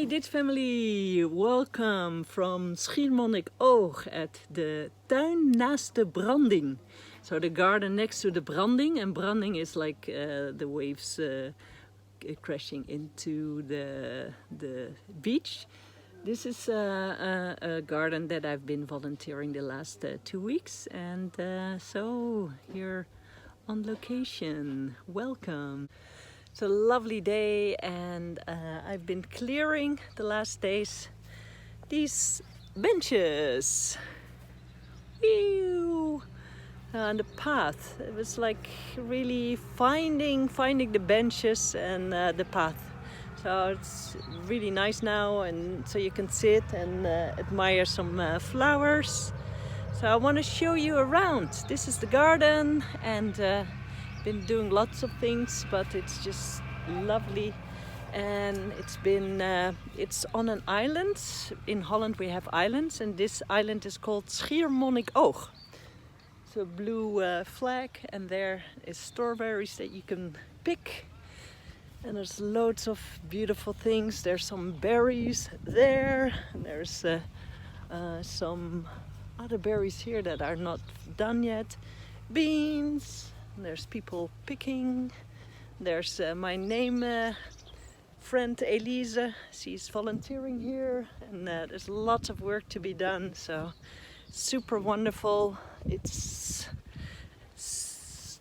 Hey Dit family, welcome from Schiermonnikoog at the tuin naast de branding. So the garden next to the branding, and branding is like the waves crashing into the beach. This is a garden that I've been volunteering the last 2 weeks, and so here on location. Welcome. It's a lovely day, and I've been clearing the last days these benches. Whew. On the path, it was like really finding the benches and the path. So it's really nice now, and so you can sit and admire some flowers. So I want to show you around. This is the garden, and been doing lots of things, but it's just lovely. And it's on an island. In Holland we have islands, and this island is called Schiermonnikoog. It's a blue flag, and there is strawberries that you can pick, and there's loads of beautiful things. There's some berries there, and there's some other berries here that are not done yet. Beans. There's people picking. There's my friend Elise. She's volunteering here, and there's lots of work to be done. So super wonderful.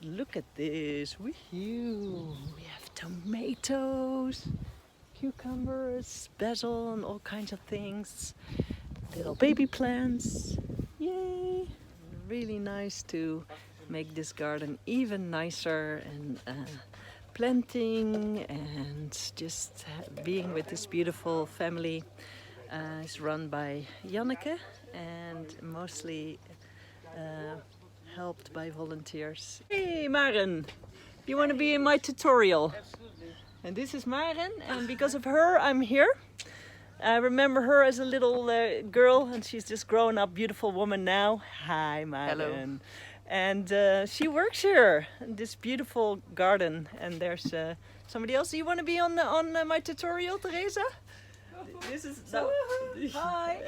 Look at this. Woohoo! We have tomatoes, cucumbers, basil, and all kinds of things. Little baby plants. Yay! Really nice to make this garden even nicer, and planting and just being with this beautiful family is run by Janneke, and mostly helped by volunteers. Hey Maren, you want to be in my tutorial? Absolutely. And this is Maren, and because of her I'm here. I remember her as a little girl, and she's just grown up, beautiful woman now. Hi Maren. Hello. And she works here in this beautiful garden. And there's somebody else. Do you want to be on my tutorial, Teresa? This is hi.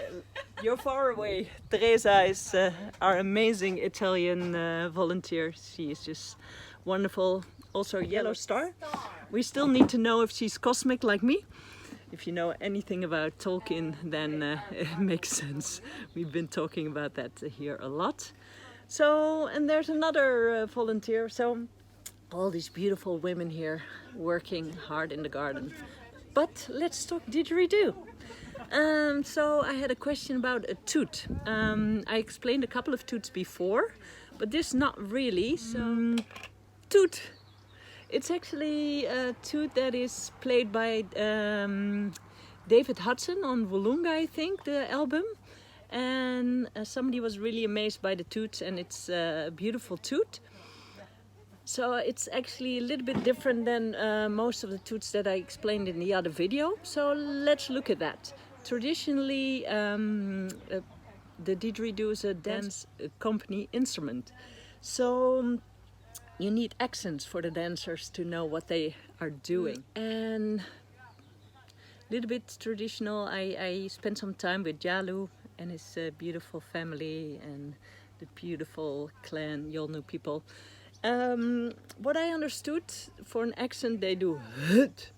You're far away. Teresa is our amazing Italian volunteer. She is just wonderful. Also Yellow Star. We still need to know if she's cosmic like me. If you know anything about Tolkien, then it makes sense. We've been talking about that here a lot. So, and there's another volunteer. So, all these beautiful women here working hard in the garden. But let's talk didgeridoo. So I had a question about a toot. I explained a couple of toots before, but this not really. So, toot. It's actually a toot that is played by David Hudson on Wollonga, I think, the album. And somebody was really amazed by the toots, and it's a beautiful toot. So it's actually a little bit different than most of the toots that I explained in the other video. So let's look at that. Traditionally, the didgeridoo is a dance company instrument. So you need accents for the dancers to know what they are doing. And a little bit traditional, I spent some time with Jalu and his beautiful family and the beautiful clan, Yolnu people. What I understood, for an accent they do hut,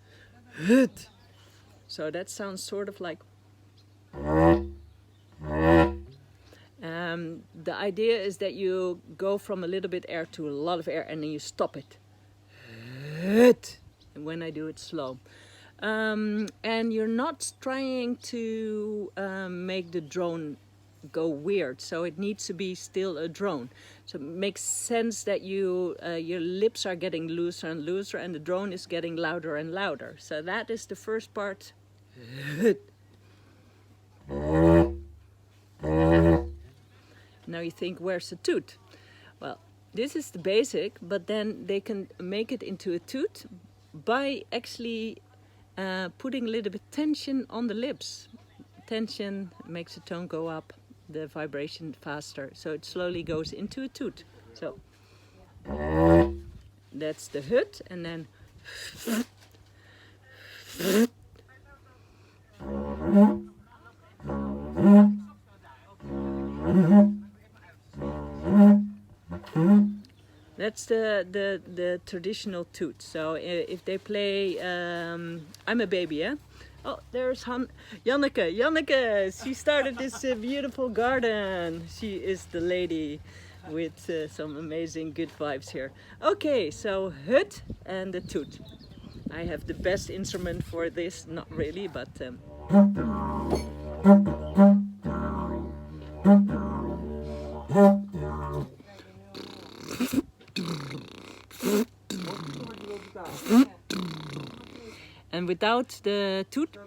hut. So that sounds sort of like. The idea is that you go from a little bit air to a lot of air, and then you stop it. Hut. And when I do it slow. And you're not trying to make the drone go weird, so it needs to be still a drone. So it makes sense that your lips are getting looser and looser, and the drone is getting louder and louder. So that is the first part. Now you think, where's the toot? Well, this is the basic, but then they can make it into a toot by actually putting a little bit tension on the lips. Tension makes the tone go up, the vibration faster, so it slowly goes into a toot. So that's the hut, and then That's the traditional toot. So if they play I'm a Baby, yeah? Oh, there's Janneke. Janneke, she started this beautiful garden. She is the lady with some amazing good vibes here. Okay, so Hut and the toot. I have the best instrument for this, not really, but and without the toot,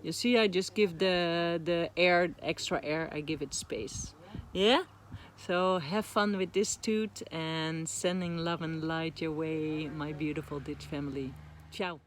you see, I just give the air, extra air, I give it space. Yeah? So have fun with this toot and sending love and light your way, my beautiful Didge family. Ciao.